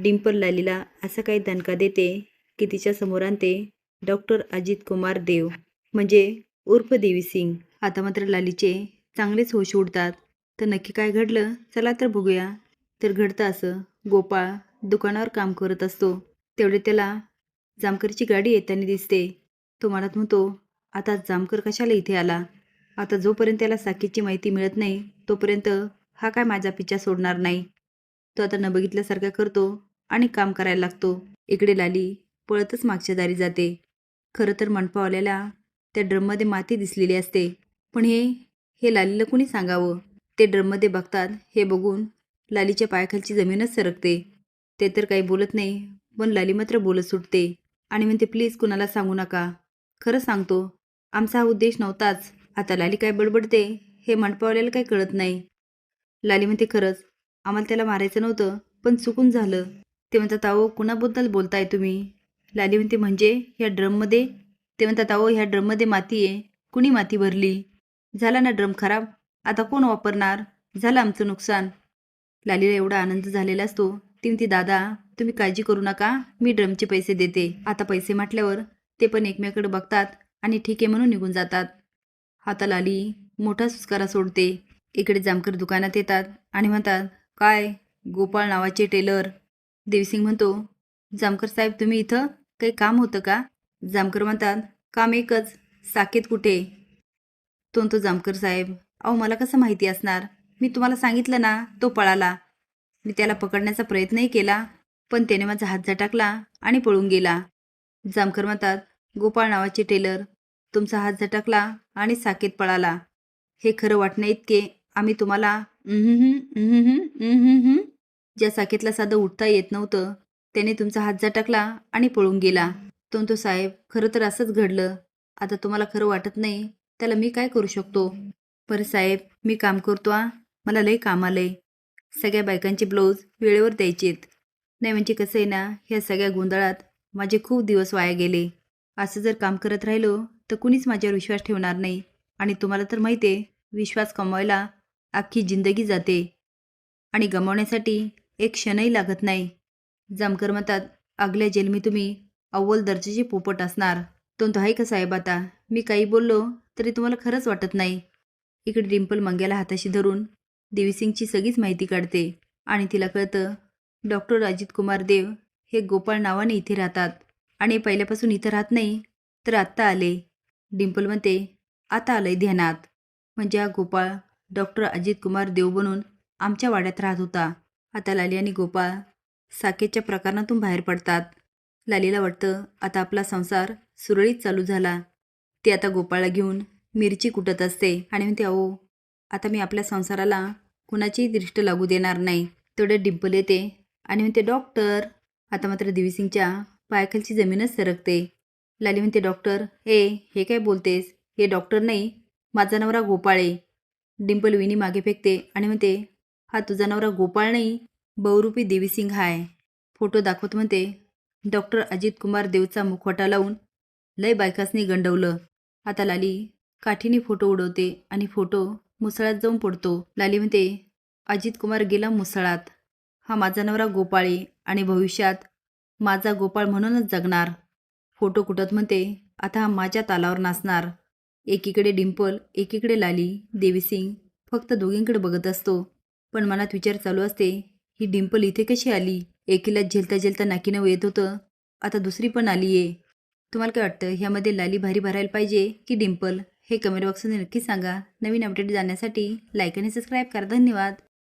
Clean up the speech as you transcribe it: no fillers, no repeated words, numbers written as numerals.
डिंपल लालीला असा काही दणका देते की तिच्या समोर आणते डॉक्टर अजित कुमार देव म्हणजे उर्फ देवी सिंग. आता मात्र लालीचे चांगलेच होश उडतात. तर नक्की काय घडलं चला तर बघूया. तर घडतं असं, गोपाळ दुकानावर काम करत असतो. तेवढे त्याला जामकरची गाडी येताना दिसते. तो मनात म्हणतो, आता जामकर कशाला इथे आला. आता जोपर्यंत त्याला साकीची माहिती मिळत नाही तोपर्यंत हा काय माझा पिच्छा सोडणार नाही. तो आता न बघितल्यासारखा करतो आणि काम करायला लागतो. इकडे लाली पळतच मागच्या दारी जाते. खरं तर मंडपावाल्याला त्या ड्रममध्ये माती दिसलेली असते. पण हे लालीला कुणी सांगावं. ते ड्रममध्ये बघतात. हे बघून लालीच्या पायाखालची जमीनच सरकते. ते तर काही बोलत नाही, पण लाली मात्र बोलत सुटते आणि म्हणते, प्लीज कुणाला सांगू नका. खरं सांगतो, आमचा हा उद्देश नव्हताच. आता लाली काय बडबडते हे मंडपावाल्याला काही कळत नाही. लाली म्हणते, खरंच आम्हाला त्याला मारायचं नव्हतं, पण चुकून झालं. ते म्हणतात, अहो कुणाबद्दल बोलताय तुम्ही. लाली म्हणते, म्हणजे ह्या ड्रममध्ये. ते म्हणतात, अहो ह्या ड्रममध्ये माती आहे. कुणी माती भरली. झाला ना ड्रम खराब, आता कोण वापरणार. झालं आमचं नुकसान. लालीला एवढा आनंद झालेला असतो. ती म्हणते, दादा तुम्ही काळजी करू नका, मी ड्रमचे पैसे देते. आता पैसे म्हटल्यावर ते पण एकमेकाकडे बघतात आणि ठीक आहे म्हणून निघून जातात. आता लाली मोठा सुस्कारा सोडते. इकडे जामकर दुकानात येतात आणि म्हणतात, काय गोपाळ नावाचे टेलर. देवीसिंग म्हणतो, जामकर साहेब तुम्ही इथं काही काम होतं का. जामकर म्हणतात, काम एकच, साकेत कुठे. तो जामकर साहेब, अहो मला कसं माहिती असणार. मी तुम्हाला सांगितलं ना तो पळाला. मी त्याला पकडण्याचा प्रयत्नही केला, पण त्याने माझा हात झटकला आणि पळून गेला. जामकर म्हणतात, गोपाळ नावाचे टेलर, तुमचा हात झटकला आणि साकेत पळाला. हे खरं वाटणं इतके आम्ही तुम्हाला ज्या साकेतला साधं उठता येत नव्हतं त्याने तुमचा हात झटकला आणि पळून गेला. तो साहेब, खरं तर असंच घडलं. आता तुम्हाला खरं वाटत नाही त्याला मी काय करू शकतो. बरं साहेब, मी काम करतो. मला लई काम आलंय. सगळ्या बायकांचे ब्लाऊज वेळेवर द्यायचेत. नाही म्हणजे कसं आहे ना, ह्या सगळ्या गोंधळात माझे खूप दिवस वाया गेले. असं जर काम करत राहिलो तर कुणीच माझ्यावर विश्वास ठेवणार नाही. आणि तुम्हाला तर माहिती आहे, विश्वास कमवायला अख्खी जिंदगी जाते आणि गमावण्यासाठी एक क्षणही लागत नाही. जामकर म्हणतात, अगल्या जेलमी तुम्ही अव्वल दर्जाचे पोपट असणार. तो आहे का साहेब. आता मी काही बोललो तरी तुम्हाला खरंच वाटत नाही. इकडे डिंपल मंग्याला हाताशी धरून देवीसिंगची सगळीच माहिती काढते आणि तिला कळतं, डॉक्टर अजित कुमार देव हे गोपाळ नावाने इथे राहतात आणि पहिल्यापासून इथं राहत नाही, तर आत्ता आले. डिंपल म्हणते, आता आलंय ध्यानात. म्हणजे हा गोपाळ डॉक्टर अजित कुमार देव बनून आमच्या वाड्यात राहत होता. आता लाली आणि गोपाळ साकेतच्या प्रकरणातून बाहेर पडतात. लालीला वाटतं आता आपला संसार सुरळीत चालू झाला. ती आता गोपाळला घेऊन मिरची कुटत असते आणि म्हणते, अहो आता मी आपल्या संसाराला कुणाचीही दृष्ट लागू देणार नाही. तेवढ्यात डिंपल येते आणि म्हणते, डॉक्टर. आता मात्र देवीसिंगच्या पायाखालची जमीनच सरकते. लाली म्हणते, डॉक्टर हे काय बोलतेस. हे डॉक्टर नाही, माझा नवरा गोपाळ आहे. डिंपल विनी मागे फेकते आणि म्हणते, हा तुझा नवरा गोपाळ नाही, बहुरूपी देवीसिंग हाय. फोटो दाखवत म्हणते, डॉक्टर अजित कुमार देवचा मुखवटा लावून लय बायकासनी गंडवलं. आता लाली काठीने फोटो उडवते आणि फोटो मुसळात जाऊन पडतो. लाली म्हणते, अजित कुमार गेला मुसळात. हा माझा नवरा गोपाळी आणि भविष्यात माझा गोपाळ म्हणूनच जगणार. फोटो कुटत म्हणते, आता हा माझ्या तालावर नाचणार. एकीकडे डिंपल, एकीकडे लाली. देवीसिंग फक्त दोघींकडे बघत असतो, पण मनात विचार चालू असते, ही डिंपल इथे कशी आली. एकीला झेलता झेलता नाकीनं येत होतं, आता दुसरी पण आली आहे. तुम्हाला काय वाटतं, ह्यामध्ये लाली भारी भरायला पाहिजे की डिंपल. हे कमेंट बॉक्समध्ये नक्की सांगा. नवीन अपडेट जाण्यासाठी लाईक आणि सबस्क्राईब करा. धन्यवाद.